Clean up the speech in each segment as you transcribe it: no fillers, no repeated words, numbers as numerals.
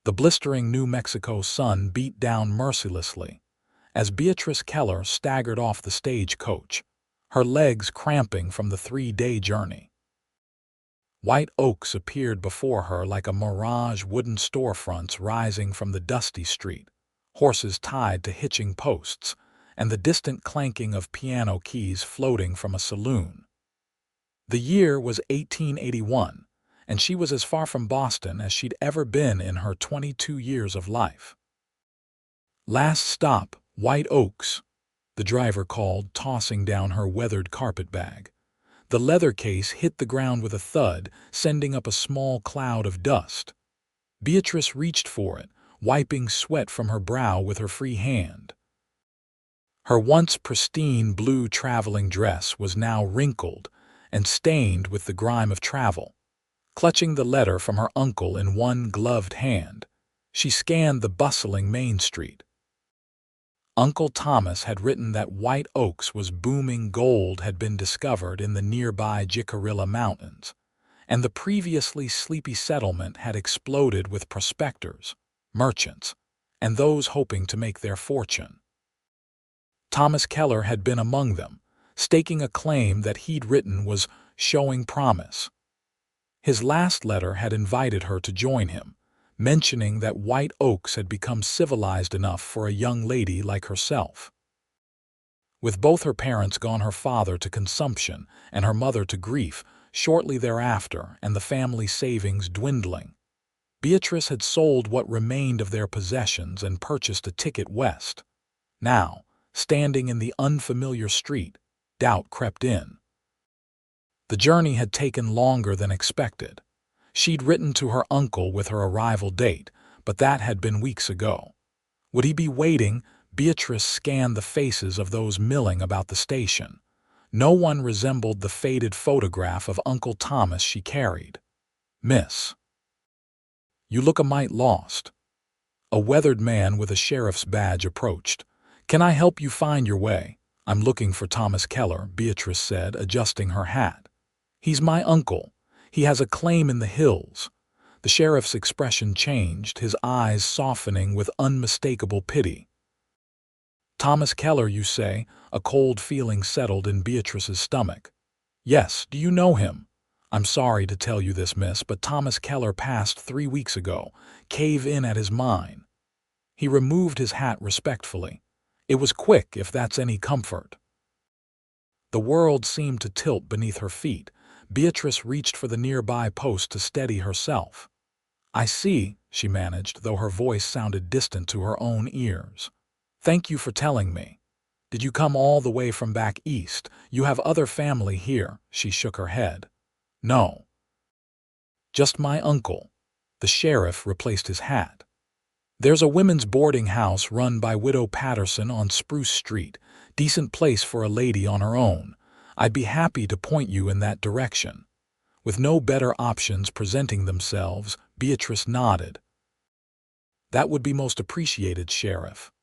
The blistering New Mexico sun beat down mercilessly as Beatrice Keller staggered off the stagecoach, her legs cramping from the 3-day journey. White oaks appeared before her like a mirage, wooden storefronts rising from the dusty street, horses tied to hitching posts, and the distant clanking of piano keys floating from a saloon. The year was 1881, and she was as far from Boston as she'd ever been in her 22 years of life. "Last stop, White Oaks," the driver called, tossing down her weathered carpetbag. The leather case hit the ground with a thud, sending up a small cloud of dust. Beatrice reached for it, wiping sweat from her brow with her free hand. Her once pristine blue traveling dress was now wrinkled and stained with the grime of travel. Clutching the letter from her uncle in one gloved hand, she scanned the bustling Main Street. Uncle Thomas had written that White Oaks was booming. Gold had been discovered in the nearby Jicarilla Mountains, and the previously sleepy settlement had exploded with prospectors, merchants, and those hoping to make their fortune. Thomas Keller had been among them, staking a claim that he'd written was showing promise. His last letter had invited her to join him, mentioning that White Oaks had become civilized enough for a young lady like herself. With both her parents gone, her father to consumption and her mother to grief shortly thereafter, and the family savings dwindling, Beatrice had sold what remained of their possessions and purchased a ticket west. Now, standing in the unfamiliar street, doubt crept in. The journey had taken longer than expected. She'd written to her uncle with her arrival date, but that had been weeks ago. Would he be waiting? Beatrice scanned the faces of those milling about the station. No one resembled the faded photograph of Uncle Thomas she carried. "Miss, you look a mite lost." A weathered man with a sheriff's badge approached. "Can I help you find your way?" "I'm looking for Thomas Keller," Beatrice said, adjusting her hat. "He's my uncle. He has a claim in the hills." The sheriff's expression changed, his eyes softening with unmistakable pity. "Thomas Keller, you say?" A cold feeling settled in Beatrice's stomach. "Yes, do you know him?" "I'm sorry to tell you this, miss, but Thomas Keller passed 3 weeks ago. Cave in at his mine." He removed his hat respectfully. It was quick, if that's any comfort. The world seemed to tilt beneath her feet. Beatrice reached for the nearby post to steady herself. "I see," she managed, though her voice sounded distant to her own ears. "Thank you for telling me. Did you come all the way from back east? You have other family here?" She shook her head. "No. Just my uncle." The sheriff replaced his hat. "There's a women's boarding house run by Widow Patterson on Spruce Street. Decent place for a lady on her own. I'd be happy to point you in that direction." With no better options presenting themselves, Beatrice nodded. "That would be most appreciated, Sheriff.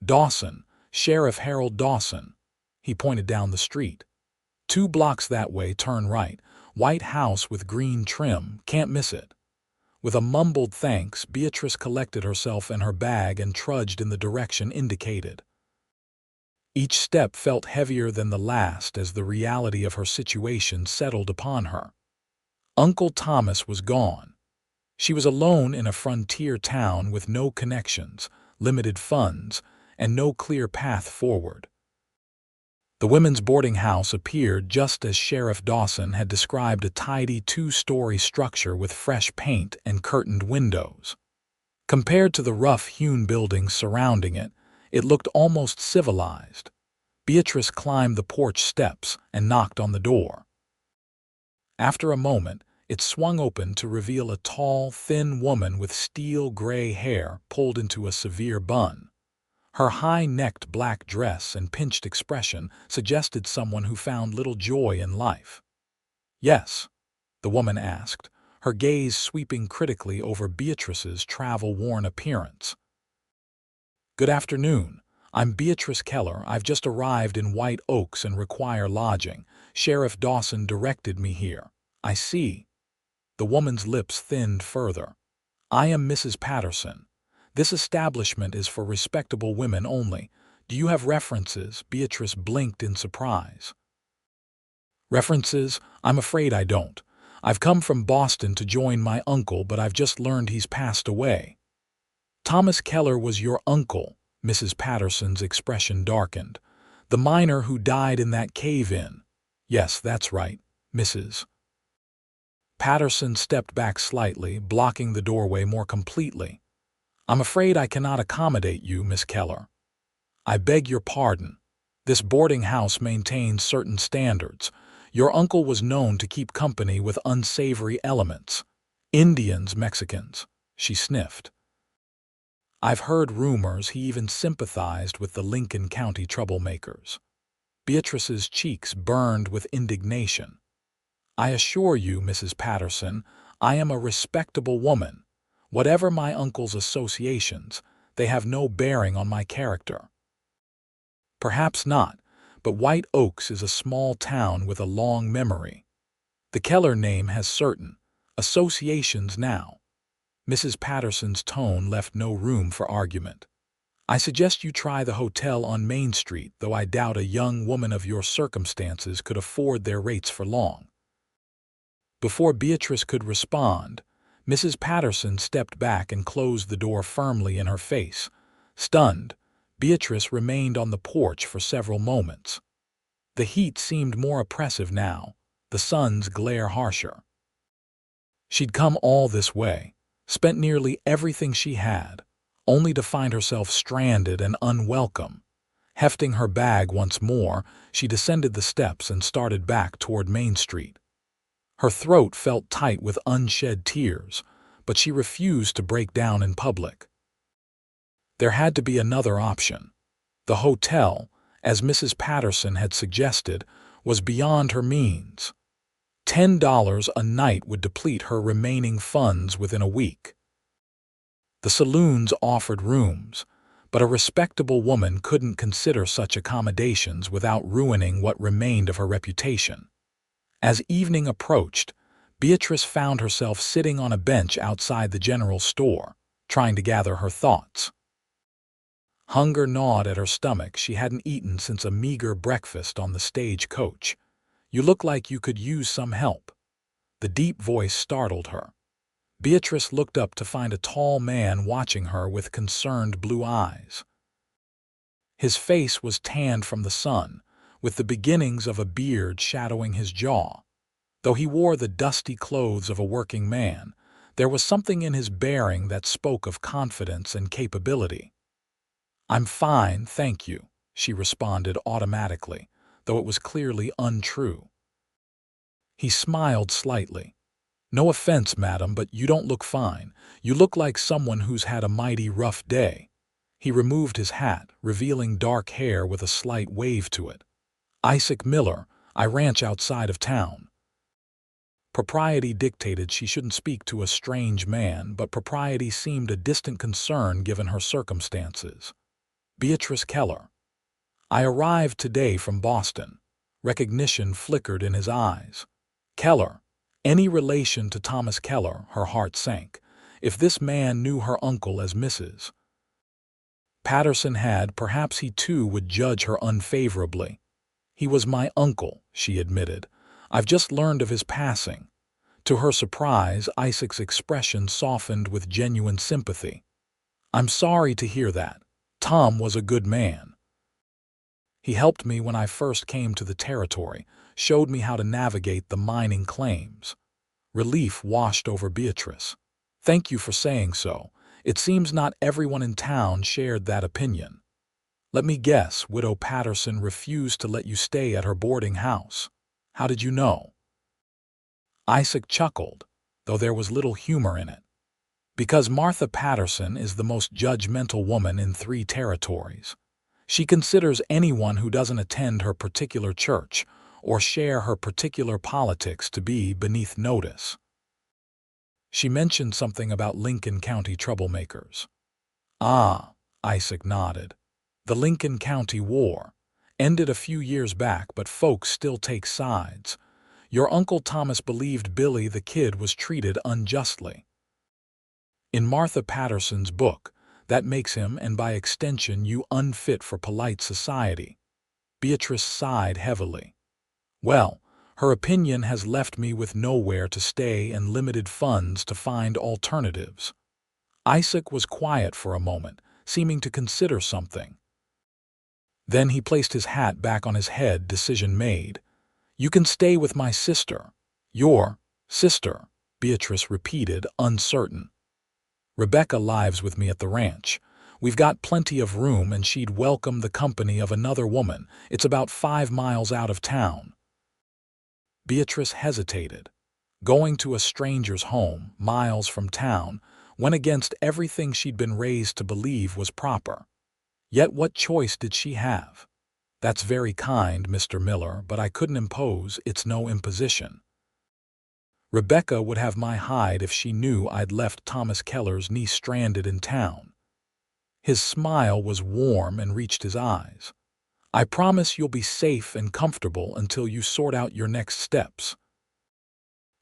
Dawson, Sheriff Harold Dawson." He pointed down the street. "2 blocks that way, turn right. White house with green trim, can't miss it." With a mumbled thanks, Beatrice collected herself and her bag and trudged in the direction indicated. Each step felt heavier than the last as the reality of her situation settled upon her. Uncle Thomas was gone. She was alone in a frontier town with no connections, limited funds, and no clear path forward. The women's boarding house appeared just as Sheriff Dawson had described, a tidy 2-story structure with fresh paint and curtained windows. Compared to the rough-hewn buildings surrounding it, it looked almost civilized. Beatrice climbed the porch steps and knocked on the door. After a moment, it swung open to reveal a tall, thin woman with steel-gray hair pulled into a severe bun. Her high-necked black dress and pinched expression suggested someone who found little joy in life. "Yes?" the woman asked, her gaze sweeping critically over Beatrice's travel-worn appearance. "Good afternoon. I'm Beatrice Keller. I've just arrived in White Oaks and require lodging. Sheriff Dawson directed me here." "I see." The woman's lips thinned further. I am Mrs. Patterson. This establishment is for respectable women only. Do you have references?" Beatrice blinked in surprise. "References? I'm afraid I don't. I've come from Boston to join my uncle, but I've just learned he's passed away." "Thomas Keller was your uncle?" Mrs. Patterson's expression darkened. "The miner who died in that cave-in?" "Yes, that's right, Mrs." Patterson stepped back slightly, blocking the doorway more completely. "I'm afraid I cannot accommodate you, Miss Keller." "I beg your pardon. This boarding house maintains certain standards. Your uncle was known to keep company with unsavory elements. Indians, Mexicans." She sniffed. "I've heard rumors he even sympathized with the Lincoln County troublemakers." Beatrice's cheeks burned with indignation. "I assure you, Mrs. Patterson, I am a respectable woman. Whatever my uncle's associations, they have no bearing on my character." "Perhaps not, but White Oaks is a small town with a long memory. The Keller name has certain associations now." Mrs. Patterson's tone left no room for argument. "I suggest you try the hotel on Main Street, though I doubt a young woman of your circumstances could afford their rates for long." Before Beatrice could respond, Mrs. Patterson stepped back and closed the door firmly in her face. Stunned, Beatrice remained on the porch for several moments. The heat seemed more oppressive now, the sun's glare harsher. She'd come all this way, spent nearly everything she had, only to find herself stranded and unwelcome. Hefting her bag once more, she descended the steps and started back toward Main Street. Her throat felt tight with unshed tears, but she refused to break down in public. There had to be another option. The hotel, as Mrs. Patterson had suggested, was beyond her means. $10 a night would deplete her remaining funds within a week. The saloons offered rooms, but a respectable woman couldn't consider such accommodations without ruining what remained of her reputation. As evening approached, Beatrice found herself sitting on a bench outside the general store, trying to gather her thoughts. Hunger gnawed at her stomach. She hadn't eaten since a meager breakfast on the stage coach. "You look like you could use some help." The deep voice startled her. Beatrice looked up to find a tall man watching her with concerned blue eyes. His face was tanned from the sun, with the beginnings of a beard shadowing his jaw. Though he wore the dusty clothes of a working man, there was something in his bearing that spoke of confidence and capability. "I'm fine, thank you," she responded automatically, though it was clearly untrue. He smiled slightly. "No offense, madam, but you don't look fine. You look like someone who's had a mighty rough day." He removed his hat, revealing dark hair with a slight wave to it. "Isaac Miller, I ranch outside of town." Propriety dictated she shouldn't speak to a strange man, but propriety seemed a distant concern given her circumstances. "Beatrice Keller. I arrived today from Boston." Recognition flickered in his eyes. Keller. Any relation to Thomas Keller? Her heart sank. If this man knew her uncle as Mrs. Patterson had, perhaps he too would judge her unfavorably. "He was my uncle," she admitted. "I've just learned of his passing." To her surprise, Isaac's expression softened with genuine sympathy. "I'm sorry to hear that. Tom was a good man. He helped me when I first came to the territory, showed me how to navigate the mining claims." Relief washed over Beatrice. "Thank you for saying so. It seems not everyone in town shared that opinion." "Let me guess, Widow Patterson refused to let you stay at her boarding house. How did you know?" Isaac chuckled, though there was little humor in it. "Because Martha Patterson is the most judgmental woman in 3 territories. She considers anyone who doesn't attend her particular church or share her particular politics to be beneath notice." She mentioned something about Lincoln County troublemakers. "Ah," Isaac nodded. "The Lincoln County War ended a few years back, but folks still take sides. Your Uncle Thomas believed Billy the Kid was treated unjustly." In Martha Patterson's book, that makes him, and by extension you, unfit for polite society. Beatrice sighed heavily. Well, her opinion has left me with nowhere to stay and limited funds to find alternatives. Isaac was quiet for a moment, seeming to consider something. Then he placed his hat back on his head, decision made. You can stay with my sister. Your sister, Beatrice repeated, uncertain. Rebecca lives with me at the ranch. We've got plenty of room and she'd welcome the company of another woman. It's about 5 miles out of town. Beatrice hesitated. Going to a stranger's home, miles from town, went against everything she'd been raised to believe was proper. Yet what choice did she have? That's very kind, Mr. Miller, but I couldn't impose. It's no imposition. Rebecca would have my hide if she knew I'd left Thomas Keller's niece stranded in town. His smile was warm and reached his eyes. I promise you'll be safe and comfortable until you sort out your next steps.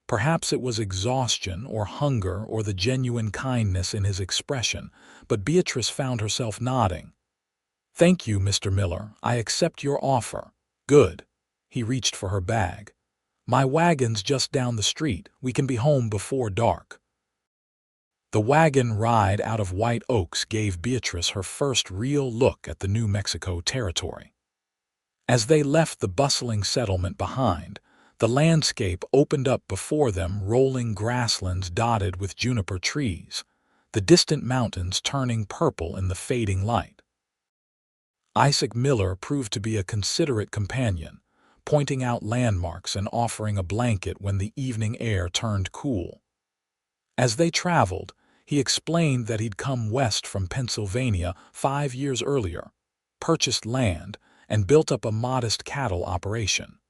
Perhaps it was exhaustion or hunger or the genuine kindness in his expression, but Beatrice found herself nodding. Thank you, Mr. Miller. I accept your offer. Good. He reached for her bag. My wagon's just down the street. We can be home before dark. The wagon ride out of White Oaks gave Beatrice her first real look at the New Mexico territory. As they left the bustling settlement behind, the landscape opened up before them, rolling grasslands dotted with juniper trees, the distant mountains turning purple in the fading light. Isaac Miller proved to be a considerate companion, pointing out landmarks and offering a blanket when the evening air turned cool. As they traveled, he explained that he'd come west from Pennsylvania 5 years earlier, purchased land, and built up a modest cattle operation.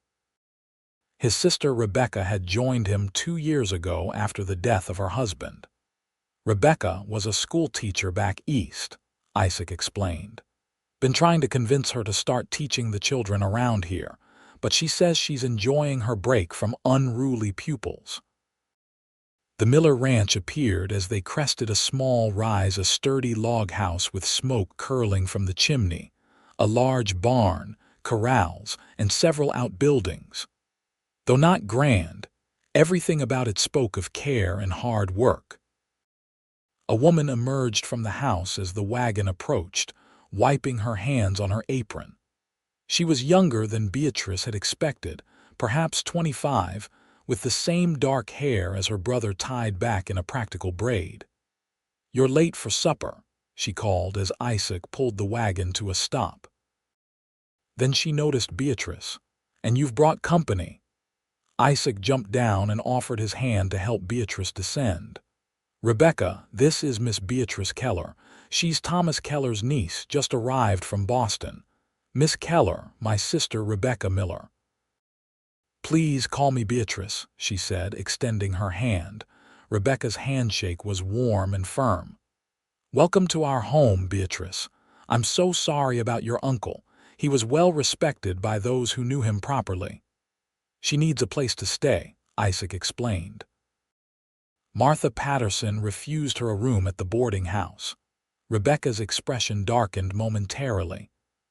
His sister Rebecca had joined him 2 years ago after the death of her husband. Rebecca was a school teacher back east, Isaac explained. Been trying to convince her to start teaching the children around here, but she says she's enjoying her break from unruly pupils. The Miller Ranch appeared as they crested a small rise, a sturdy log house with smoke curling from the chimney, a large barn, corrals, and several outbuildings. Though not grand, everything about it spoke of care and hard work. A woman emerged from the house as the wagon approached, wiping her hands on her apron. She was younger than Beatrice had expected, perhaps 25, with the same dark hair as her brother tied back in a practical braid. You're late for supper, she called as Isaac pulled the wagon to a stop. Then she noticed Beatrice. And you've brought company. Isaac jumped down and offered his hand to help Beatrice descend. Rebecca, this is Miss Beatrice Keller. She's Thomas Keller's niece, just arrived from Boston. Miss Keller, my sister Rebecca Miller. Please call me Beatrice, she said, extending her hand. Rebecca's handshake was warm and firm. Welcome to our home, Beatrice. I'm so sorry about your uncle. He was well respected by those who knew him properly. She needs a place to stay, Isaac explained. Martha Patterson refused her a room at the boarding house. Rebecca's expression darkened momentarily.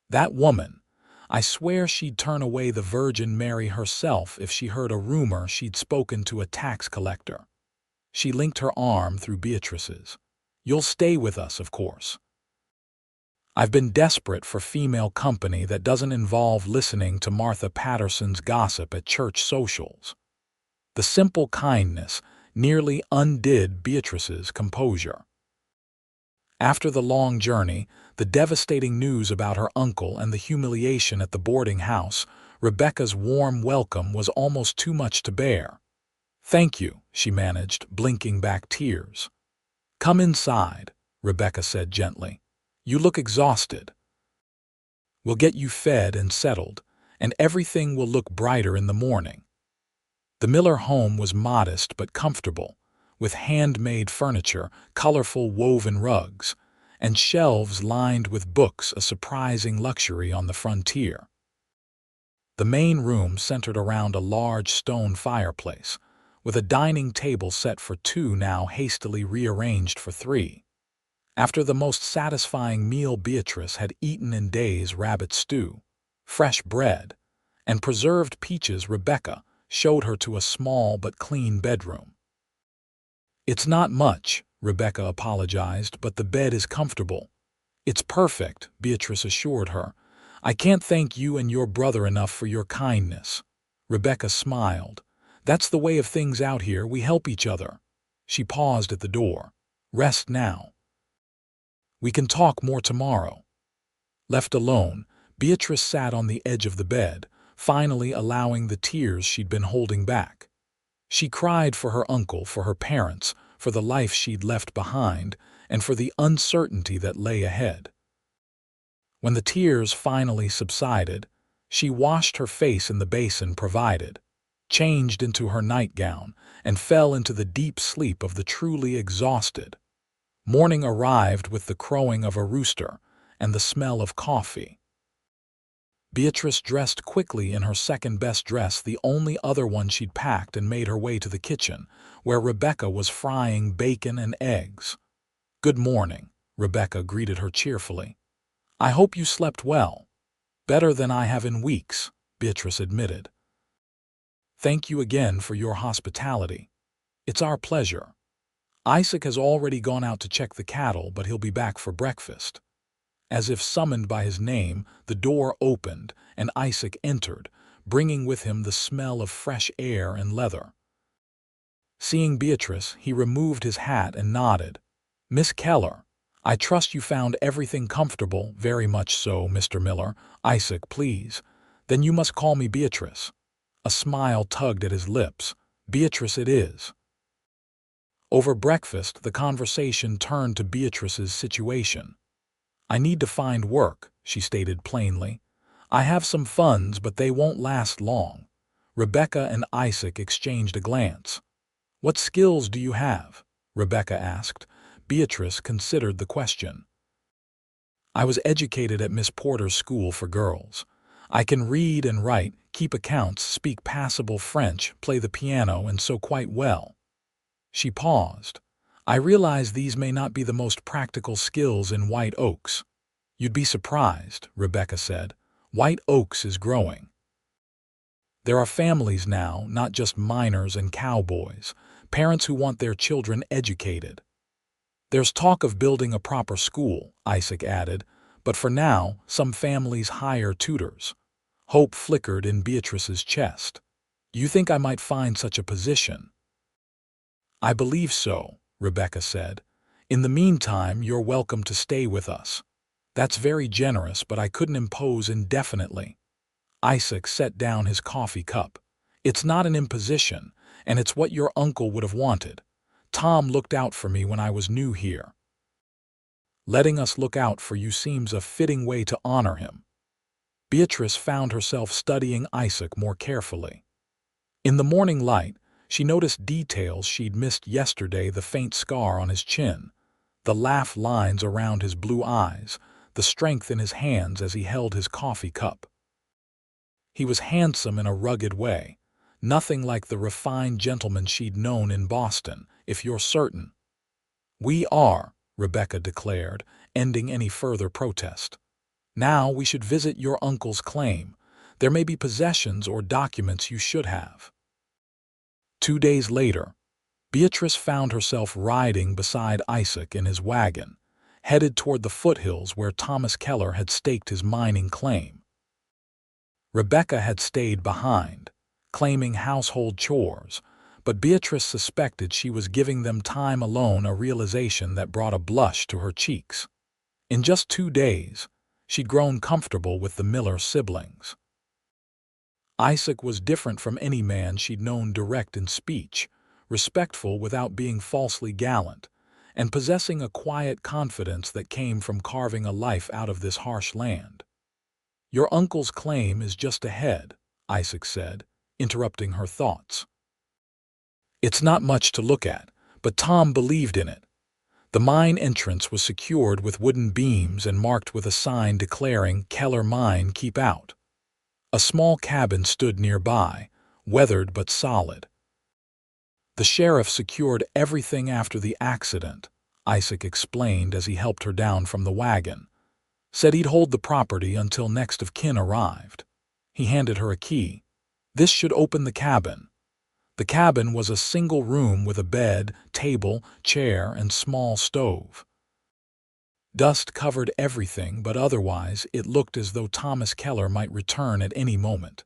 That woman, I swear she'd turn away the Virgin Mary herself if she heard a rumor she'd spoken to a tax collector. She linked her arm through Beatrice's. You'll stay with us, of course. I've been desperate for female company that doesn't involve listening to Martha Patterson's gossip at church socials. The simple kindness nearly undid Beatrice's composure. After the long journey, the devastating news about her uncle and the humiliation at the boarding house, Rebecca's warm welcome was almost too much to bear. Thank you, she managed, blinking back tears. Come inside, Rebecca said gently. You look exhausted. We'll get you fed and settled, and everything will look brighter in the morning. The Miller home was modest but comfortable, with handmade furniture, colorful woven rugs, and shelves lined with books, a surprising luxury on the frontier. The main room centered around a large stone fireplace, with a dining table set for two now hastily rearranged for three. After the most satisfying meal Beatrice had eaten in days, rabbit stew, fresh bread, and preserved peaches, Rebecca showed her to a small but clean bedroom. "It's not much," Rebecca apologized, "but the bed is comfortable." "It's perfect," Beatrice assured her. "I can't thank you and your brother enough for your kindness." Rebecca smiled. "That's the way of things out here, we help each other." She paused at the door. "Rest now. We can talk more tomorrow." Left alone, Beatrice sat on the edge of the bed, finally allowing the tears she'd been holding back. She cried for her uncle, for her parents, for the life she'd left behind, and for the uncertainty that lay ahead. When the tears finally subsided, she washed her face in the basin provided, changed into her nightgown, and fell into the deep sleep of the truly exhausted. Morning arrived with the crowing of a rooster and the smell of coffee. Beatrice dressed quickly in her second-best dress, the only other one she'd packed, and made her way to the kitchen, where Rebecca was frying bacon and eggs. "Good morning," Rebecca greeted her cheerfully. "I hope you slept well." "Better than I have in weeks," Beatrice admitted. "Thank you again for your hospitality." "It's our pleasure." "Isaac has already gone out to check the cattle, but he'll be back for breakfast." As if summoned by his name, the door opened, and Isaac entered, bringing with him the smell of fresh air and leather. Seeing Beatrice, he removed his hat and nodded. "Miss Keller, I trust you found everything comfortable." "Very much so, Mr. Miller." "Isaac, please." "Then you must call me Beatrice." A smile tugged at his lips. "Beatrice it is." Over breakfast, the conversation turned to Beatrice's situation. "I need to find work," she stated plainly. "I have some funds, but they won't last long." Rebecca and Isaac exchanged a glance. "What skills do you have?" Rebecca asked. Beatrice considered the question. "I was educated at Miss Porter's school for girls. I can read and write, keep accounts, speak passable French, play the piano, and sew quite well." She paused. "I realize these may not be the most practical skills in White Oaks." "You'd be surprised," Rebecca said. "White Oaks is growing. There are families now, not just miners and cowboys, parents who want their children educated." "There's talk of building a proper school," Isaac added, "but for now, some families hire tutors." Hope flickered in Beatrice's chest. "You think I might find such a position?" "I believe so," Rebecca said. "In the meantime, you're welcome to stay with us." "That's very generous, but I couldn't impose indefinitely." Isaac set down his coffee cup. "It's not an imposition, and it's what your uncle would have wanted. Tom looked out for me when I was new here. Letting us look out for you seems a fitting way to honor him." Beatrice found herself studying Isaac more carefully. In the morning light, she noticed details she'd missed yesterday: the faint scar on his chin, the laugh lines around his blue eyes, the strength in his hands as he held his coffee cup. He was handsome in a rugged way, nothing like the refined gentleman she'd known in Boston, if you're certain. "We are," Rebecca declared, ending any further protest. "Now we should visit your uncle's claim. There may be possessions or documents you should have." 2 days later, Beatrice found herself riding beside Isaac in his wagon, headed toward the foothills where Thomas Keller had staked his mining claim. Rebecca had stayed behind, claiming household chores, but Beatrice suspected she was giving them time alone, a realization that brought a blush to her cheeks. In just 2 days, she'd grown comfortable with the Miller siblings. Isaac was different from any man she'd known, direct in speech, respectful without being falsely gallant, and possessing a quiet confidence that came from carving a life out of this harsh land. "Your uncle's claim is just ahead," Isaac said, interrupting her thoughts. "It's not much to look at, but Tom believed in it." The mine entrance was secured with wooden beams and marked with a sign declaring "Keller Mine, Keep Out." A small cabin stood nearby, weathered but solid. The sheriff secured everything after the accident, Isaac explained as he helped her down from the wagon. Said he'd hold the property until next of kin arrived. He handed her a key. This should open the cabin. The cabin was a single room with a bed, table, chair, and small stove. Dust covered everything, but otherwise it looked as though Thomas Keller might return at any moment.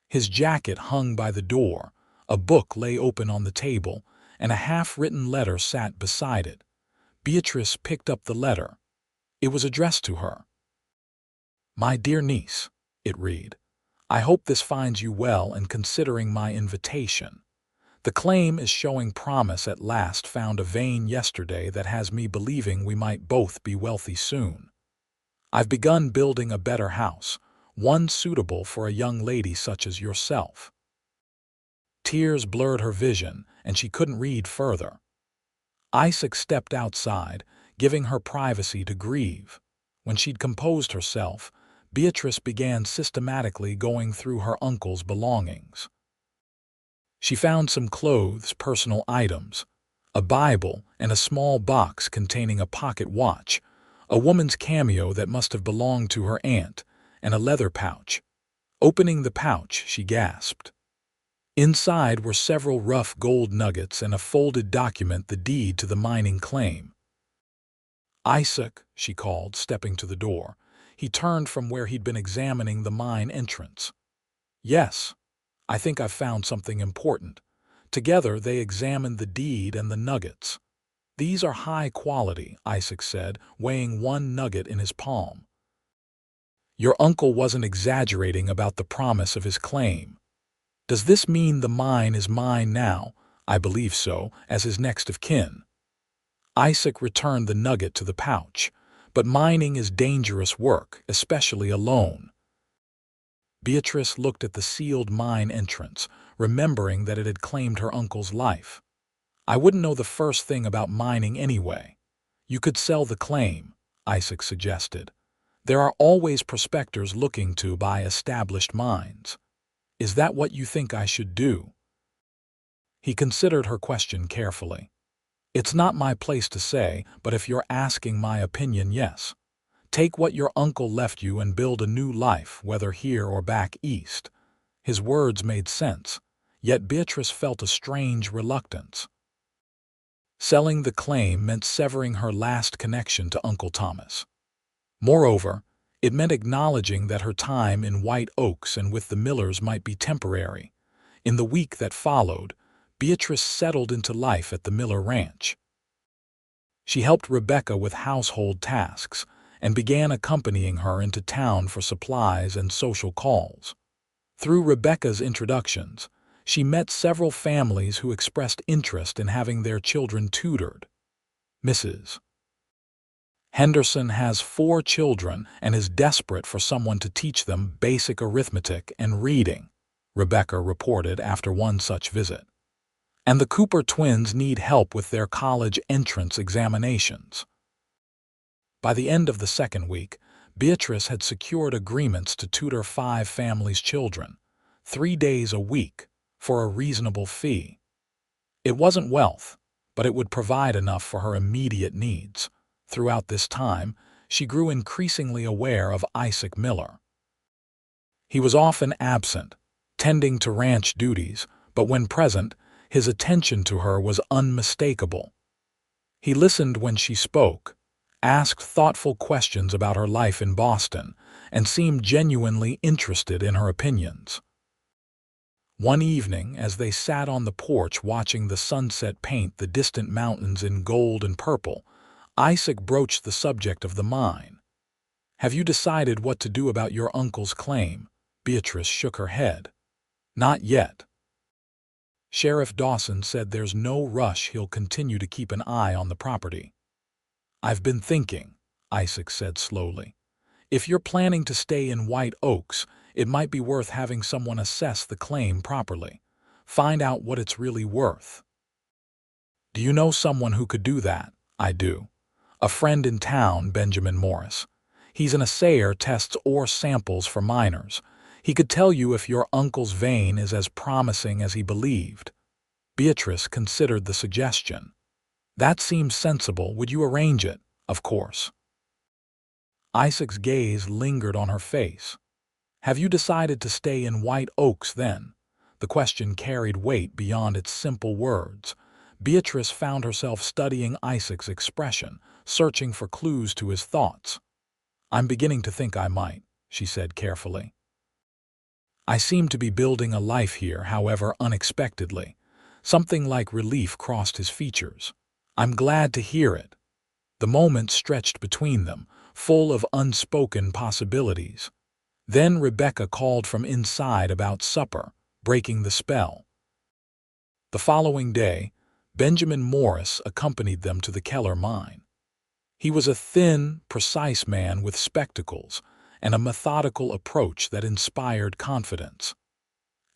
His jacket hung by the door, a book lay open on the table, and a half-written letter sat beside it. Beatrice picked up the letter. It was addressed to her. "My dear niece," it read, "I hope this finds you well and considering my invitation. The claim is showing promise at last. Found a vein yesterday that has me believing we might both be wealthy soon. I've begun building a better house, one suitable for a young lady such as yourself." Tears blurred her vision, and she couldn't read further. Isaac stepped outside, giving her privacy to grieve. When she'd composed herself, Beatrice began systematically going through her uncle's belongings. She found some clothes, personal items, a Bible, and a small box containing a pocket watch, a woman's cameo that must have belonged to her aunt, and a leather pouch. Opening the pouch, she gasped. Inside were several rough gold nuggets and a folded document, the deed to the mining claim. "Isaac," she called, stepping to the door. He turned from where he'd been examining the mine entrance. "Yes, I think I've found something important." Together they examined the deed and the nuggets. "These are high quality," Isaac said, weighing one nugget in his palm. "Your uncle wasn't exaggerating about the promise of his claim. Does this mean the mine is mine now?" "I believe so, as his next of kin." Isaac returned the nugget to the pouch. "But mining is dangerous work, especially alone." Beatrice looked at the sealed mine entrance, remembering that it had claimed her uncle's life. "I wouldn't know the first thing about mining anyway." "You could sell the claim," Isaac suggested. "There are always prospectors looking to buy established mines." "Is that what you think I should do?" He considered her question carefully. "It's not my place to say, but if you're asking my opinion, yes. Take what your uncle left you and build a new life, whether here or back east." His words made sense, yet Beatrice felt a strange reluctance. Selling the claim meant severing her last connection to Uncle Thomas. Moreover, it meant acknowledging that her time in White Oaks and with the Millers might be temporary. In the week that followed, Beatrice settled into life at the Miller Ranch. She helped Rebecca with household tasks and began accompanying her into town for supplies and social calls. Through Rebecca's introductions, she met several families who expressed interest in having their children tutored. Mrs. Henderson has 4 children and is desperate for someone to teach them basic arithmetic and reading, Rebecca reported after one such visit. And the Cooper twins need help with their college entrance examinations. By the end of the second week, Beatrice had secured agreements to tutor 5 families' children, 3 days a week, for a reasonable fee. It wasn't wealth, but it would provide enough for her immediate needs. Throughout this time, she grew increasingly aware of Isaac Miller. He was often absent, tending to ranch duties, but when present, his attention to her was unmistakable. He listened when she spoke, asked thoughtful questions about her life in Boston, and seemed genuinely interested in her opinions. One evening, as they sat on the porch watching the sunset paint the distant mountains in gold and purple, Isaac broached the subject of the mine. "Have you decided what to do about your uncle's claim?" Beatrice shook her head. "Not yet. Sheriff Dawson said there's no rush. He'll continue to keep an eye on the property." "I've been thinking," Isaac said slowly. "If you're planning to stay in White Oaks, it might be worth having someone assess the claim properly. Find out what it's really worth." "Do you know someone who could do that?" "I do. A friend in town, Benjamin Morris. He's an assayer, tests ore samples for miners. He could tell you if your uncle's vein is as promising as he believed." Beatrice considered the suggestion. That seems sensible. Would you arrange it? Of course. Isaac's gaze lingered on her face. Have you decided to stay in White Oaks then? The question carried weight beyond its simple words. Beatrice found herself studying Isaac's expression, searching for clues to his thoughts. I'm beginning to think I might, she said carefully. I seem to be building a life here, however, unexpectedly. Something like relief crossed his features. I'm glad to hear it. The moment stretched between them, full of unspoken possibilities. Then Rebecca called from inside about supper, breaking the spell. The following day, Benjamin Morris accompanied them to the Keller mine. He was a thin, precise man with spectacles and a methodical approach that inspired confidence.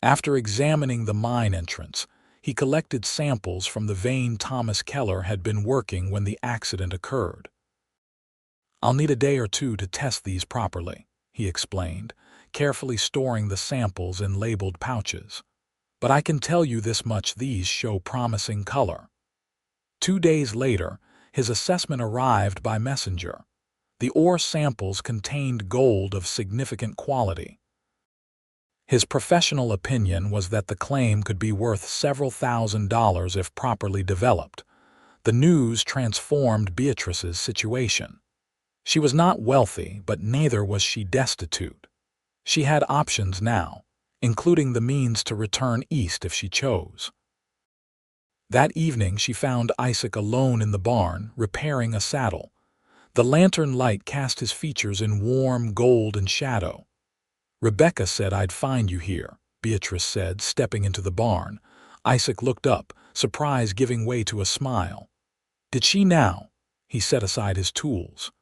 After examining the mine entrance, he collected samples from the vein Thomas Keller had been working when the accident occurred. I'll need a day or two to test these properly, he explained, carefully storing the samples in labeled pouches. But I can tell you this much: these show promising color. 2 days later, his assessment arrived by messenger. The ore samples contained gold of significant quality. His professional opinion was that the claim could be worth several $1,000s if properly developed. The news transformed Beatrice's situation. She was not wealthy, but neither was she destitute. She had options now, including the means to return east if she chose. That evening she found Isaac alone in the barn, repairing a saddle. The lantern light cast his features in warm gold and shadow. Rebecca said I'd find you here, Beatrice said, stepping into the barn. Isaac looked up, surprise giving way to a smile. Did she now? He set aside his tools.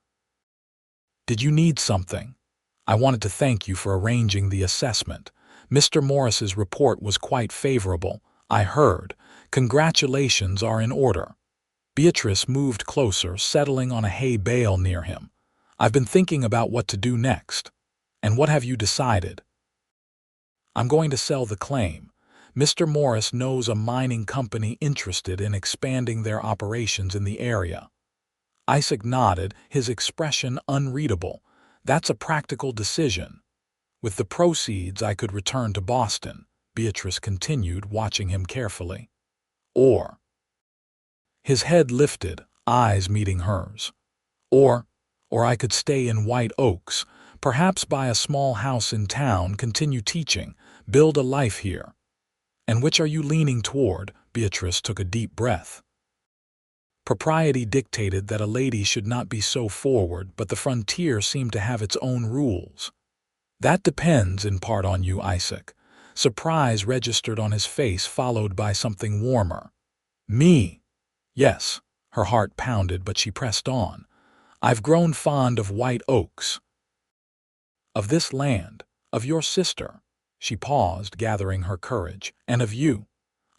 Did you need something? I wanted to thank you for arranging the assessment. Mr. Morris's report was quite favorable, I heard. Congratulations are in order. Beatrice moved closer, settling on a hay bale near him. I've been thinking about what to do next. And what have you decided? I'm going to sell the claim. Mr. Morris knows a mining company interested in expanding their operations in the area. Isaac nodded, his expression unreadable. That's a practical decision. With the proceeds, I could return to Boston, Beatrice continued, watching him carefully. Or. His head lifted, eyes meeting hers. Or I could stay in White Oaks, perhaps buy a small house in town, continue teaching, build a life here. And which are you leaning toward? Beatrice took a deep breath. Propriety dictated that a lady should not be so forward, but the frontier seemed to have its own rules. That depends in part on you, Isaac. Surprise registered on his face, followed by something warmer. Me? Yes. Her heart pounded, but she pressed on. I've grown fond of White Oaks. Of this land, of your sister. She paused, gathering her courage. And of you.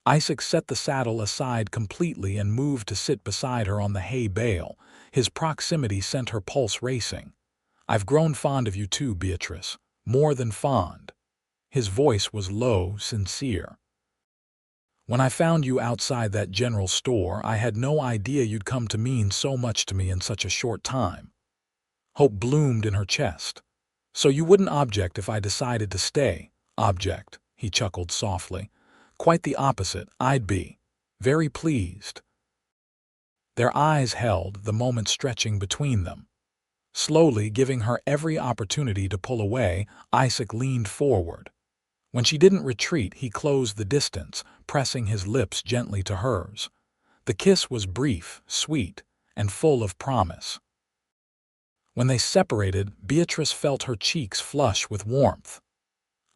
Isaac set the saddle aside completely and moved to sit beside her on the hay bale. His proximity sent her pulse racing. I've grown fond of you too, Beatrice. More than fond. His voice was low, sincere. When I found you outside that general store, I had no idea you'd come to mean so much to me in such a short time. Hope bloomed in her chest. So you wouldn't object if I decided to stay? Object, he chuckled softly. Quite the opposite, I'd be very pleased. Their eyes held, the moment stretching between them. Slowly, giving her every opportunity to pull away, Isaac leaned forward. When she didn't retreat, he closed the distance, pressing his lips gently to hers. The kiss was brief, sweet, and full of promise. When they separated, Beatrice felt her cheeks flush with warmth.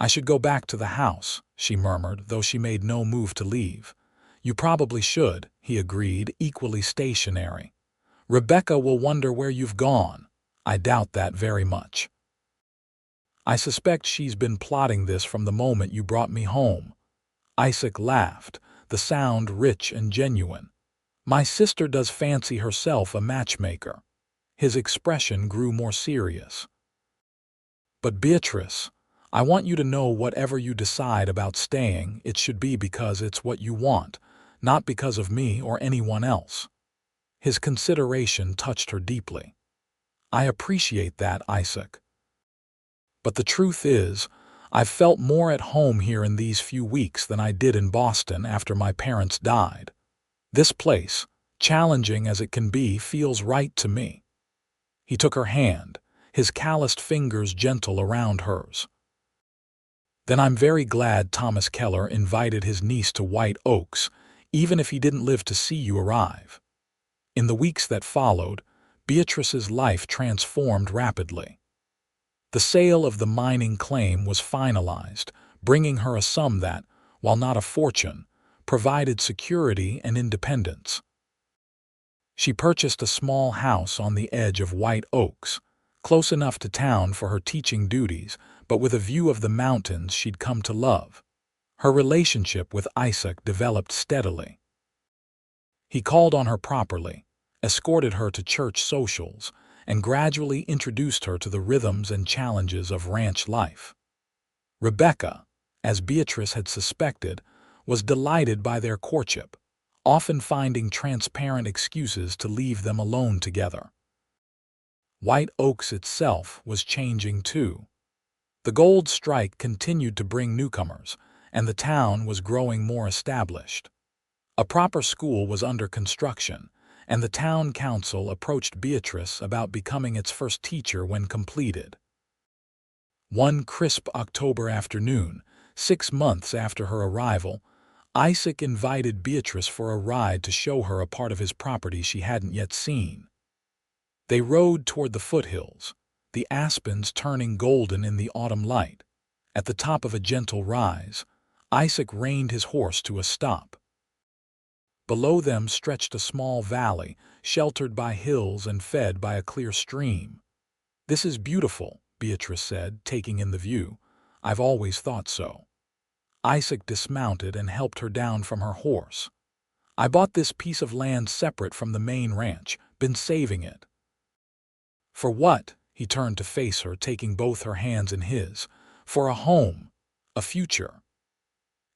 I should go back to the house, she murmured, though she made no move to leave. You probably should, he agreed, equally stationary. Rebecca will wonder where you've gone. I doubt that very much. I suspect she's been plotting this from the moment you brought me home. Isaac laughed, the sound rich and genuine. My sister does fancy herself a matchmaker. His expression grew more serious. But Beatrice, I want you to know whatever you decide about staying, it should be because it's what you want. not because of me or anyone else. His consideration touched her deeply. I appreciate that, Isaac. But the truth is, I've felt more at home here in these few weeks than I did in Boston after my parents died. This place, challenging as it can be, feels right to me. He took her hand, his calloused fingers gentle around hers. Then I'm very glad Thomas Keller invited his niece to White Oaks, even if he didn't live to see you arrive. In the weeks that followed, Beatrice's life transformed rapidly. The sale of the mining claim was finalized, bringing her a sum that, while not a fortune, provided security and independence. She purchased a small house on the edge of White Oaks, close enough to town for her teaching duties, but with a view of the mountains she'd come to love. Her relationship with Isaac developed steadily. He called on her properly, escorted her to church socials, and gradually introduced her to the rhythms and challenges of ranch life. Rebecca, as Beatrice had suspected, was delighted by their courtship, often finding transparent excuses to leave them alone together. White Oaks itself was changing too. The gold strike continued to bring newcomers, and the town was growing more established. A proper school was under construction, and the town council approached Beatrice about becoming its first teacher when completed. One crisp October afternoon, 6 months after her arrival, Isaac invited Beatrice for a ride to show her a part of his property she hadn't yet seen. They rode toward the foothills, the aspens turning golden in the autumn light. At the top of a gentle rise, Isaac reined his horse to a stop. Below them stretched a small valley, sheltered by hills and fed by a clear stream. "This is beautiful," Beatrice said, taking in the view. "I've always thought so." Isaac dismounted and helped her down from her horse. "I bought this piece of land separate from the main ranch, been saving it." "For what?" He turned to face her, taking both her hands in his. "For a home, a future."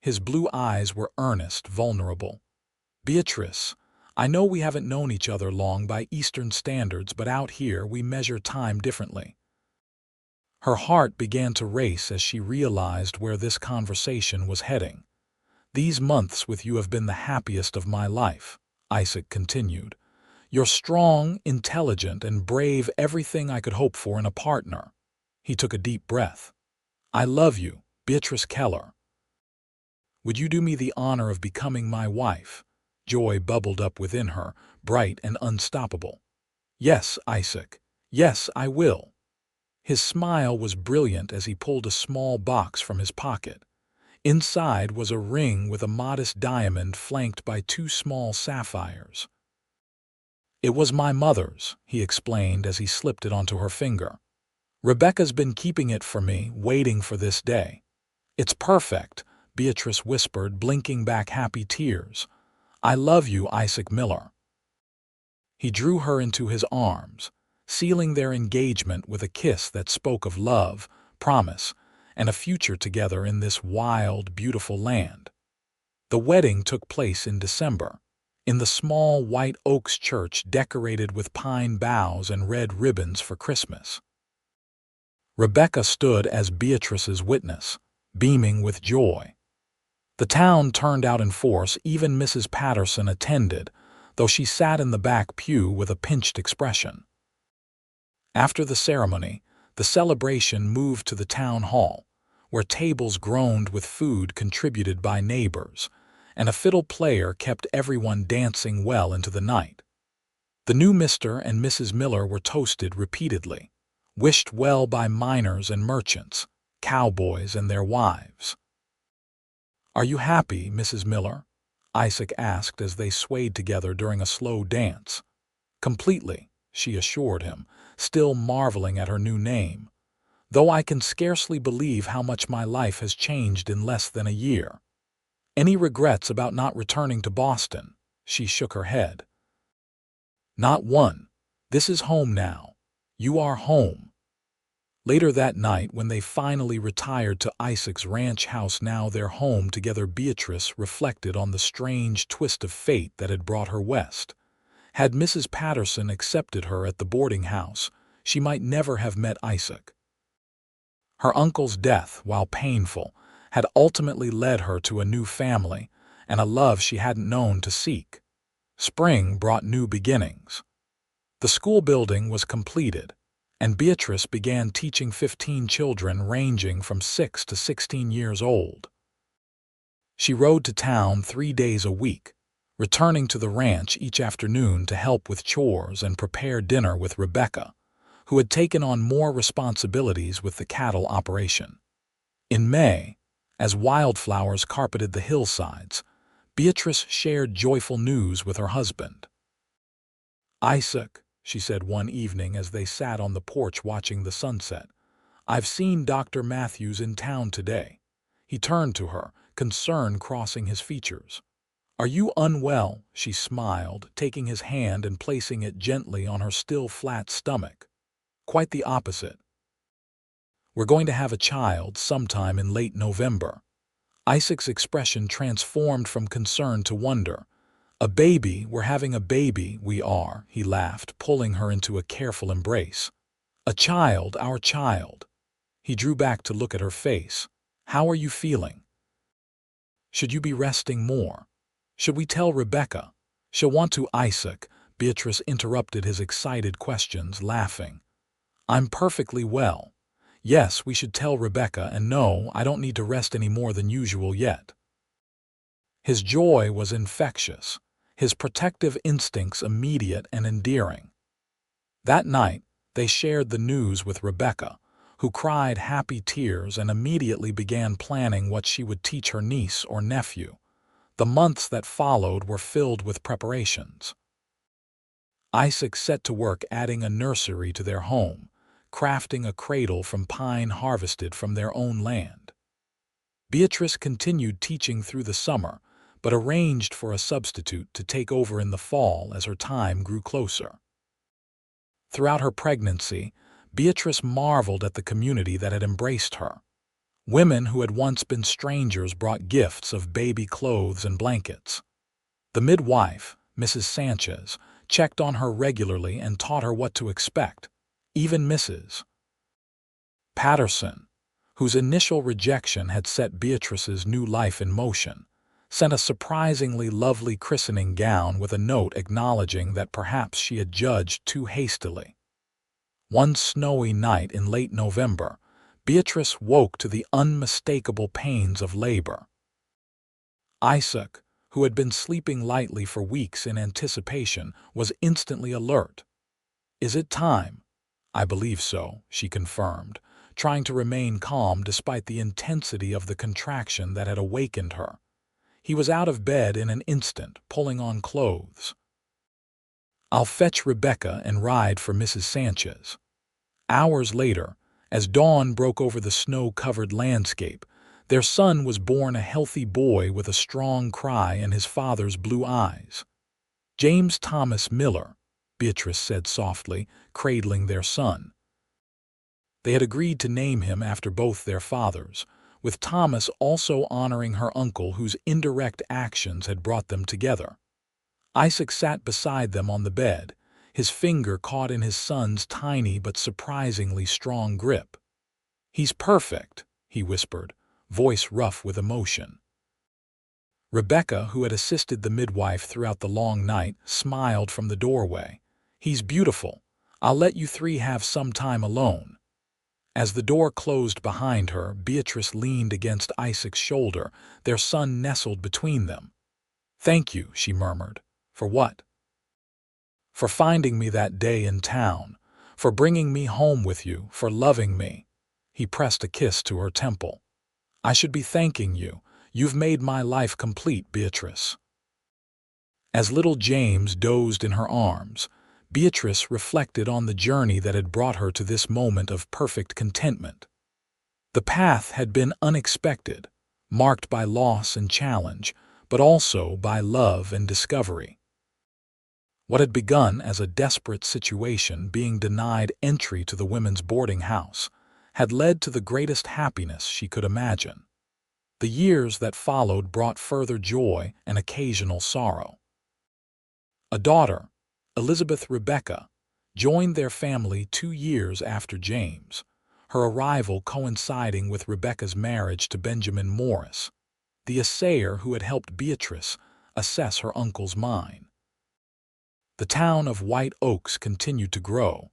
His blue eyes were earnest, vulnerable. "Beatrice, I know we haven't known each other long by Eastern standards, but out here we measure time differently." Her heart began to race as she realized where this conversation was heading. "These months with you have been the happiest of my life," Isaac continued. "You're strong, intelligent, and brave, everything I could hope for in a partner." He took a deep breath. "I love you, Beatrice Keller. Would you do me the honor of becoming my wife?" Joy bubbled up within her, bright and unstoppable. "Yes, Isaac. Yes, I will." His smile was brilliant as he pulled a small box from his pocket. Inside was a ring with a modest diamond flanked by 2 small sapphires. "It was my mother's," he explained as he slipped it onto her finger. "Rebecca's been keeping it for me, waiting for this day." "It's perfect," Beatrice whispered, blinking back happy tears. "I love you, Isaac Miller." He drew her into his arms, sealing their engagement with a kiss that spoke of love, promise, and a future together in this wild, beautiful land. The wedding took place in December, in the small White Oaks church decorated with pine boughs and red ribbons for Christmas. Rebecca stood as Beatrice's witness, beaming with joy. The town turned out in force. Even Mrs. Patterson attended, though she sat in the back pew with a pinched expression. After the ceremony, the celebration moved to the town hall, where tables groaned with food contributed by neighbors, and a fiddle player kept everyone dancing well into the night. The new Mr. and Mrs. Miller were toasted repeatedly, wished well by miners and merchants, cowboys and their wives. "Are you happy, Mrs. Miller?" Isaac asked as they swayed together during a slow dance. "Completely," she assured him, still marveling at her new name. "Though I can scarcely believe how much my life has changed in less than a year." "Any regrets about not returning to Boston?" She shook her head. "Not one. This is home now. You are home." Later that night, when they finally retired to Isaac's ranch house, now their home together, Beatrice reflected on the strange twist of fate that had brought her west. Had Mrs. Patterson accepted her at the boarding house, she might never have met Isaac. Her uncle's death, while painful, had ultimately led her to a new family and a love she hadn't known to seek. Spring brought new beginnings. The school building was completed, and Beatrice began teaching 15 children ranging from 6 to 16 years old. She rode to town 3 days a week, returning to the ranch each afternoon to help with chores and prepare dinner with Rebecca, who had taken on more responsibilities with the cattle operation. In May, as wildflowers carpeted the hillsides, Beatrice shared joyful news with her husband. "Isaac," she said one evening as they sat on the porch watching the sunset, "I've seen Dr. Matthews in town today." He turned to her, concern crossing his features. "Are you unwell?" She smiled, taking his hand and placing it gently on her still flat stomach. "Quite the opposite. We're going to have a child sometime in late November." Isaac's expression transformed from concern to wonder. "A baby? We're having a baby, we are," he laughed, pulling her into a careful embrace. "A child, our child." He drew back to look at her face. "How are you feeling? Should you be resting more? Should we tell Rebecca? She'll want to." "Isaac," Beatrice interrupted his excited questions, laughing. "I'm perfectly well. Yes, we should tell Rebecca, and no, I don't need to rest any more than usual yet." His joy was infectious, his protective instincts immediate and endearing. That night, they shared the news with Rebecca, who cried happy tears and immediately began planning what she would teach her niece or nephew. The months that followed were filled with preparations. Isaac set to work adding a nursery to their home, crafting a cradle from pine harvested from their own land. Beatrice continued teaching through the summer, but arranged for a substitute to take over in the fall as her time grew closer. Throughout her pregnancy, Beatrice marveled at the community that had embraced her. Women who had once been strangers brought gifts of baby clothes and blankets. The midwife, Mrs. Sanchez, checked on her regularly and taught her what to expect. Even Mrs. Patterson, whose initial rejection had set Beatrice's new life in motion, sent a surprisingly lovely christening gown with a note acknowledging that perhaps she had judged too hastily. One snowy night in late November, Beatrice woke to the unmistakable pains of labor. Isaac, who had been sleeping lightly for weeks in anticipation, was instantly alert. "Is it time?" "I believe so," she confirmed, trying to remain calm despite the intensity of the contraction that had awakened her. He was out of bed in an instant, pulling on clothes. "I'll fetch Rebecca and ride for Mrs. Sanchez." Hours later, as dawn broke over the snow-covered landscape, their son was born, a healthy boy with a strong cry in his father's blue eyes. "James Thomas Miller," Beatrice said softly, cradling their son. They had agreed to name him after both their fathers, with Thomas also honoring her uncle whose indirect actions had brought them together. Isaac sat beside them on the bed, his finger caught in his son's tiny but surprisingly strong grip. "He's perfect," he whispered, voice rough with emotion. Rebecca, who had assisted the midwife throughout the long night, smiled from the doorway. "He's beautiful. I'll let you three have some time alone." As the door closed behind her, Beatrice leaned against Isaac's shoulder, their son nestled between them. "Thank you," she murmured. "For what?" "For finding me that day in town, for bringing me home with you, for loving me." He pressed a kiss to her temple. "I should be thanking you. You've made my life complete, Beatrice." As little James dozed in her arms, Beatrice reflected on the journey that had brought her to this moment of perfect contentment. The path had been unexpected, marked by loss and challenge, but also by love and discovery. What had begun as a desperate situation, being denied entry to the women's boarding house, had led to the greatest happiness she could imagine. The years that followed brought further joy and occasional sorrow. A daughter, Elizabeth Rebecca, joined their family 2 years after James, her arrival coinciding with Rebecca's marriage to Benjamin Morris, the assayer who had helped Beatrice assess her uncle's mine. The town of White Oaks continued to grow,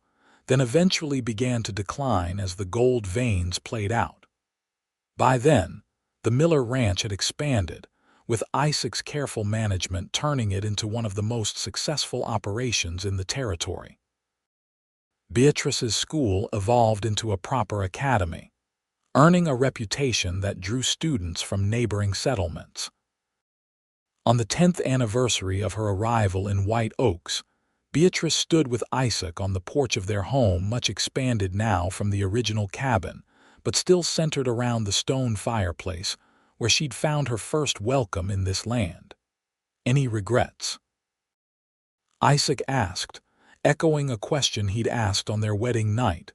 then eventually began to decline as the gold veins played out. By then, the Miller Ranch had expanded, with Isaac's careful management turning it into one of the most successful operations in the territory. Beatrice's school evolved into a proper academy, earning a reputation that drew students from neighboring settlements. On the 10th anniversary of her arrival in White Oaks, Beatrice stood with Isaac on the porch of their home, much expanded now from the original cabin, but still centered around the stone fireplace where she'd found her first welcome in this land. "Any regrets?" Isaac asked, echoing a question he'd asked on their wedding night.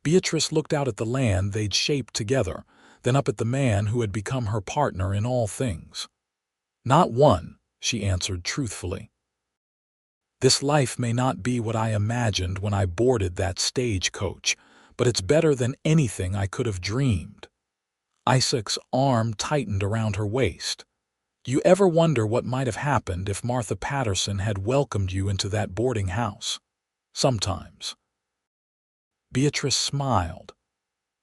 Beatrice looked out at the land they'd shaped together, then up at the man who had become her partner in all things. "Not one," she answered truthfully. "This life may not be what I imagined when I boarded that stagecoach, but it's better than anything I could have dreamed." Isaac's arm tightened around her waist. "Do you ever wonder what might have happened if Martha Patterson had welcomed you into that boarding house?" "Sometimes." Beatrice smiled.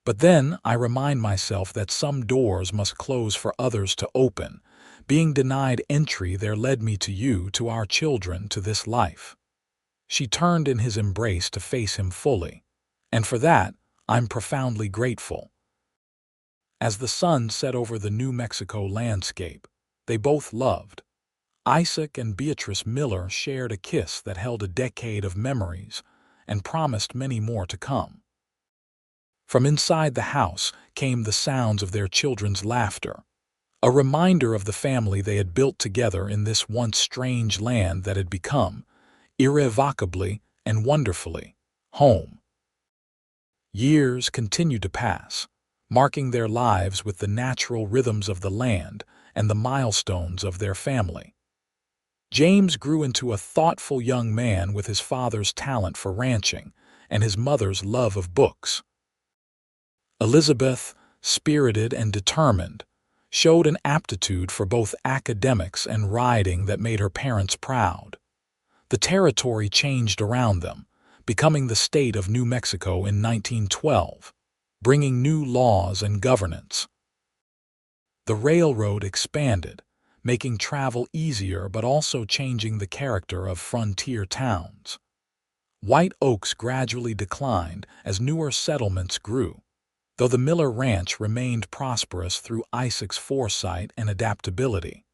"But then I remind myself that some doors must close for others to open. Being denied entry there led me to you, to our children, to this life." She turned in his embrace to face him fully. "And for that, I'm profoundly grateful." As the sun set over the New Mexico landscape, they both loved. Isaac and Beatrice Miller shared a kiss that held a decade of memories and promised many more to come. From inside the house came the sounds of their children's laughter, a reminder of the family they had built together in this once strange land that had become, irrevocably and wonderfully, home. Years continued to pass, marking their lives with the natural rhythms of the land and the milestones of their family. James grew into a thoughtful young man with his father's talent for ranching and his mother's love of books. Elizabeth, spirited and determined, showed an aptitude for both academics and riding that made her parents proud. The territory changed around them, becoming the state of New Mexico in 1912, bringing new laws and governance. The railroad expanded, making travel easier but also changing the character of frontier towns. White Oaks gradually declined as newer settlements grew, though the Miller Ranch remained prosperous through Isaac's foresight and adaptability.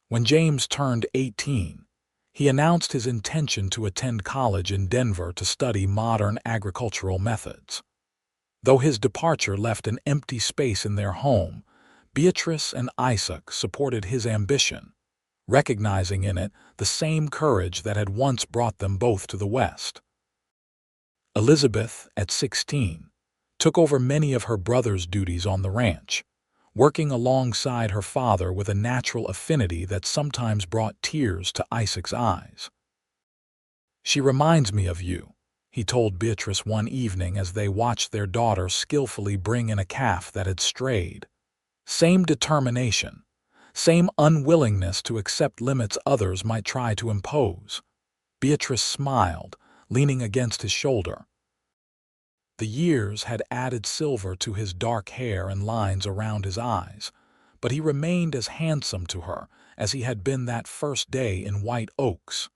When James turned 18, he announced his intention to attend college in Denver to study modern agricultural methods. Though his departure left an empty space in their home, Beatrice and Isaac supported his ambition, recognizing in it the same courage that had once brought them both to the West. Elizabeth, at 16, took over many of her brother's duties on the ranch, working alongside her father with a natural affinity that sometimes brought tears to Isaac's eyes. "She reminds me of you," he told Beatrice one evening as they watched their daughter skillfully bring in a calf that had strayed. "Same determination, same unwillingness to accept limits others might try to impose." Beatrice smiled, leaning against his shoulder. The years had added silver to his dark hair and lines around his eyes, but he remained as handsome to her as he had been that first day in White Oaks.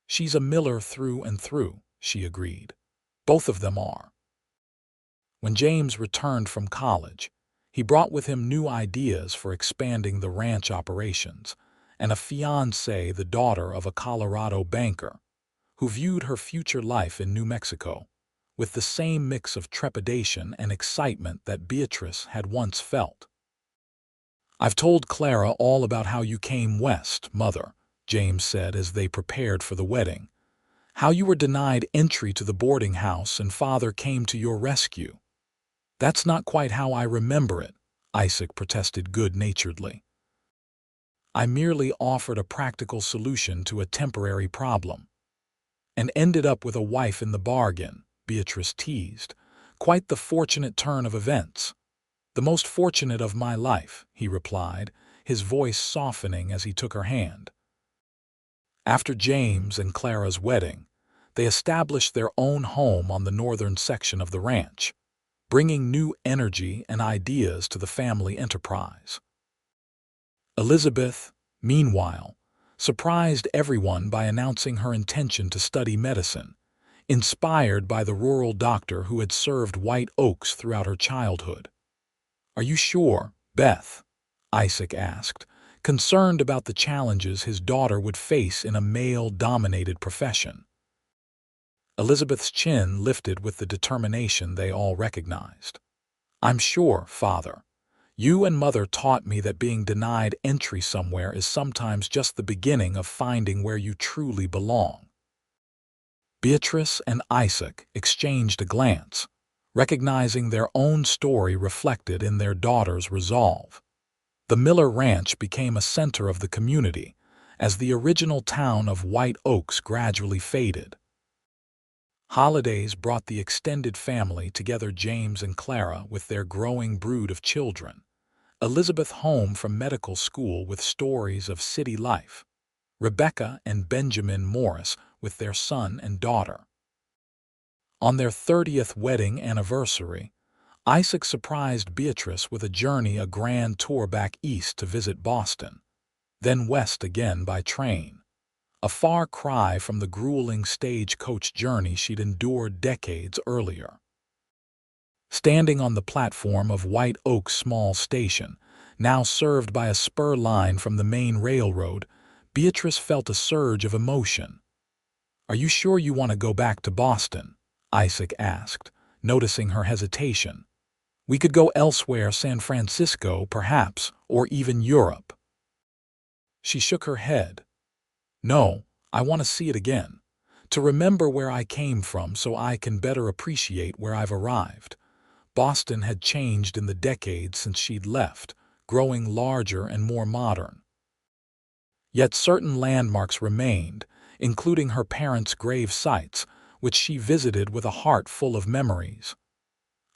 "She's a Miller through and through," she agreed. "Both of them are." When James returned from college, he brought with him new ideas for expanding the ranch operations, and a fiancée, the daughter of a Colorado banker, who viewed her future life in New Mexico with the same mix of trepidation and excitement that Beatrice had once felt. "I've told Clara all about how you came west, Mother," James said as they prepared for the wedding. "How you were denied entry to the boarding house and Father came to your rescue." That's not quite how I remember it, Isaac protested good-naturedly. I merely offered a practical solution to a temporary problem. And ended up with a wife in the bargain, Beatrice teased. Quite the fortunate turn of events. The most fortunate of my life, he replied, his voice softening as he took her hand. After James and Clara's wedding, they established their own home on the northern section of the ranch, bringing new energy and ideas to the family enterprise. Elizabeth, meanwhile, surprised everyone by announcing her intention to study medicine, inspired by the rural doctor who had served White Oaks throughout her childhood. "Are you sure, Beth?" Isaac asked, concerned about the challenges his daughter would face in a male-dominated profession. Elizabeth's chin lifted with the determination they all recognized. "I'm sure, Father. You and Mother taught me that being denied entry somewhere is sometimes just the beginning of finding where you truly belong." Beatrice and Isaac exchanged a glance, recognizing their own story reflected in their daughter's resolve. The Miller Ranch became a center of the community as the original town of White Oaks gradually faded. Holidays brought the extended family together, James and Clara with their growing brood of children, Elizabeth home from medical school with stories of city life, Rebecca and Benjamin Morris with their son and daughter. On their 30th wedding anniversary, Isaac surprised Beatrice with a grand tour back east to visit Boston, then west again by train, a far cry from the grueling stagecoach journey she'd endured decades earlier. Standing on the platform of White Oaks Small Station, now served by a spur line from the main railroad, Beatrice felt a surge of emotion. "Are you sure you want to go back to Boston?" Isaac asked, noticing her hesitation. "We could go elsewhere, San Francisco, perhaps, or even Europe." She shook her head. "No, I want to see it again, to remember where I came from so I can better appreciate where I've arrived." Boston had changed in the decades since she'd left, growing larger and more modern. Yet certain landmarks remained, including her parents' grave sites, which she visited with a heart full of memories.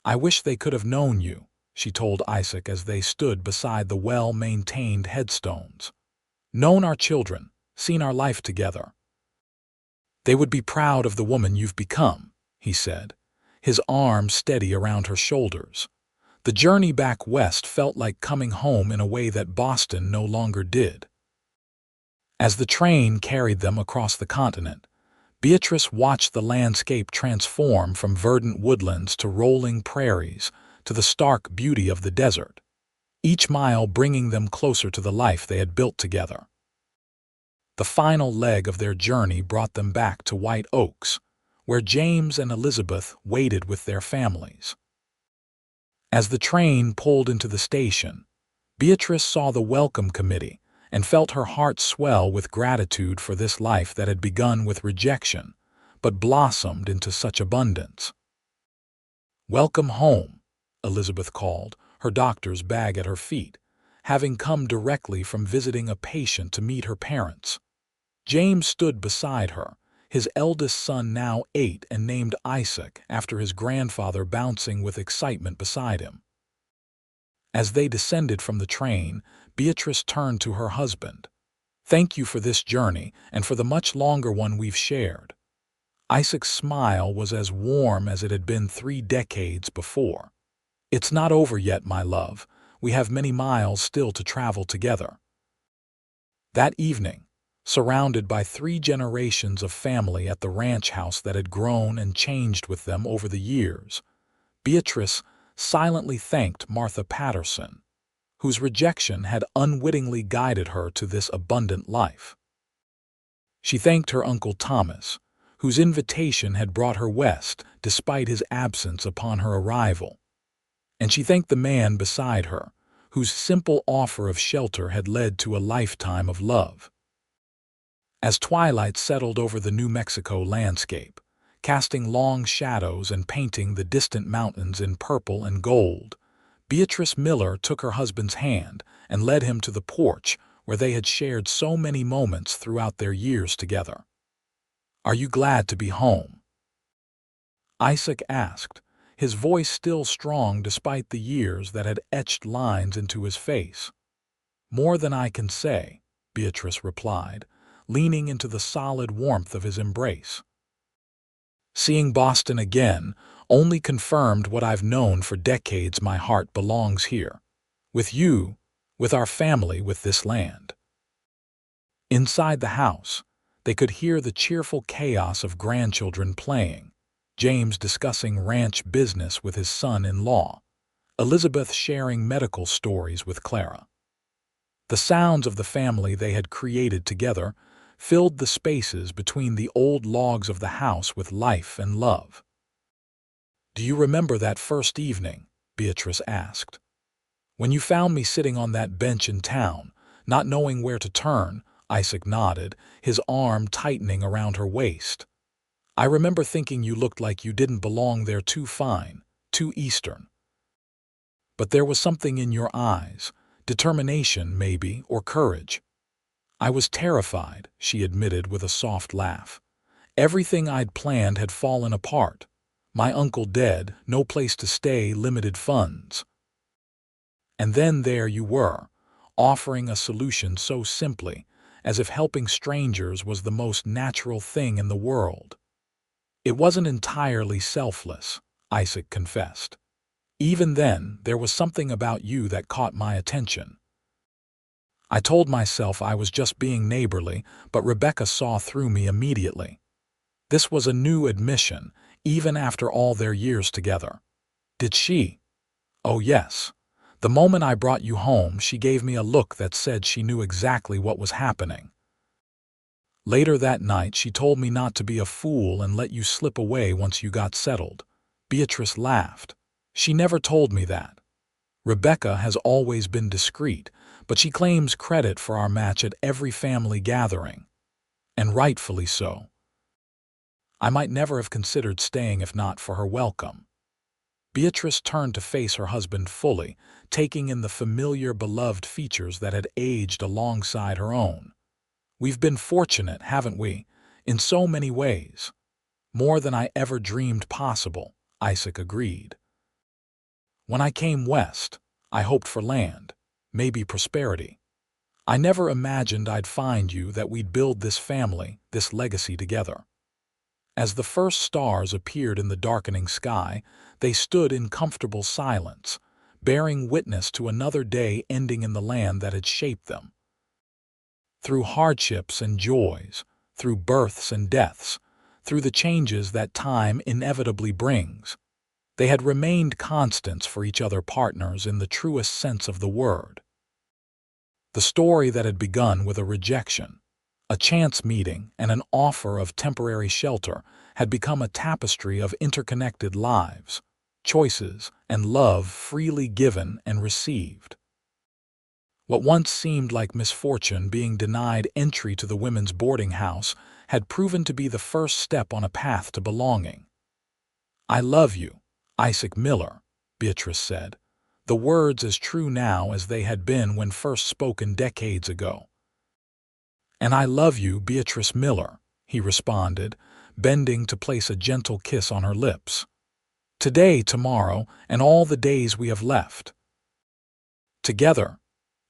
"I wish they could have known you," she told Isaac as they stood beside the well-maintained headstones. "Known our children, seen our life together. They would be proud of the woman you've become," he said, his arm steady around her shoulders. The journey back west felt like coming home in a way that Boston no longer did. As the train carried them across the continent, Beatrice watched the landscape transform from verdant woodlands to rolling prairies to the stark beauty of the desert, each mile bringing them closer to the life they had built together. The final leg of their journey brought them back to White Oaks, where James and Elizabeth waited with their families. As the train pulled into the station, Beatrice saw the welcome committee and felt her heart swell with gratitude for this life that had begun with rejection, but blossomed into such abundance. "Welcome home," Elizabeth called, her doctor's bag at her feet, having come directly from visiting a patient to meet her parents. James stood beside her, his eldest son now 8 and named Isaac after his grandfather, bouncing with excitement beside him. As they descended from the train, Beatrice turned to her husband. "Thank you for this journey and for the much longer one we've shared." Isaac's smile was as warm as it had been 3 decades before. "It's not over yet, my love. We have many miles still to travel together." That evening, surrounded by 3 generations of family at the ranch house that had grown and changed with them over the years, Beatrice silently thanked Martha Patterson, whose rejection had unwittingly guided her to this abundant life. She thanked her Uncle Thomas, whose invitation had brought her west despite his absence upon her arrival. And she thanked the man beside her, whose simple offer of shelter had led to a lifetime of love. As twilight settled over the New Mexico landscape, casting long shadows and painting the distant mountains in purple and gold. Beatrice Miller took her husband's hand and led him to the porch where they had shared so many moments throughout their years together. "Are you glad to be home?" Isaac asked, his voice still strong despite the years that had etched lines into his face. "More than I can say," Beatrice replied, leaning into the solid warmth of his embrace. "Seeing Boston again only confirmed what I've known for decades. My heart belongs here. With you, with our family, with this land." Inside the house, they could hear the cheerful chaos of grandchildren playing, James discussing ranch business with his son-in-law, Elizabeth sharing medical stories with Clara. The sounds of the family they had created together filled the spaces between the old logs of the house with life and love. "Do you remember that first evening?" Beatrice asked. "When you found me sitting on that bench in town, not knowing where to turn?" Isaac nodded, his arm tightening around her waist. "I remember thinking you looked like you didn't belong there, too fine, too Eastern. But there was something in your eyes, determination maybe, or courage." "I was terrified," she admitted with a soft laugh. "Everything I'd planned had fallen apart. My uncle dead, no place to stay, limited funds. And then there you were, offering a solution so simply, as if helping strangers was the most natural thing in the world." "It wasn't entirely selfless," Isaac confessed. "Even then, there was something about you that caught my attention. I told myself I was just being neighborly, but Rebecca saw through me immediately." This was a new admission, even after all their years together. "Did she?" "Oh yes. The moment I brought you home, she gave me a look that said she knew exactly what was happening. Later that night, she told me not to be a fool and let you slip away once you got settled." Beatrice laughed. "She never told me that. Rebecca has always been discreet, but she claims credit for our match at every family gathering. And rightfully so. I might never have considered staying if not for her welcome." Beatrice turned to face her husband fully, taking in the familiar, beloved features that had aged alongside her own. "We've been fortunate, haven't we, in so many ways?" "More than I ever dreamed possible," Isaac agreed. "When I came west, I hoped for land, maybe prosperity. I never imagined I'd find you, that we'd build this family, this legacy together." As the first stars appeared in the darkening sky, they stood in comfortable silence, bearing witness to another day ending in the land that had shaped them. Through hardships and joys, through births and deaths, through the changes that time inevitably brings, they had remained constants for each other, partners in the truest sense of the word. The story that had begun with a rejection, a chance meeting, and an offer of temporary shelter had become a tapestry of interconnected lives, choices, and love freely given and received. What once seemed like misfortune, being denied entry to the women's boarding house, had proven to be the first step on a path to belonging. "I love you, Isaac Miller," Beatrice said, the words as true now as they had been when first spoken decades ago. "And I love you, Beatrice Miller," he responded, bending to place a gentle kiss on her lips. "Today, tomorrow, and all the days we have left." Together,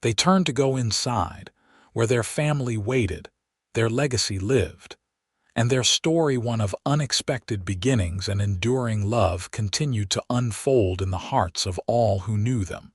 they turned to go inside, where their family waited, their legacy lived, and their story, one of unexpected beginnings and enduring love, continued to unfold in the hearts of all who knew them.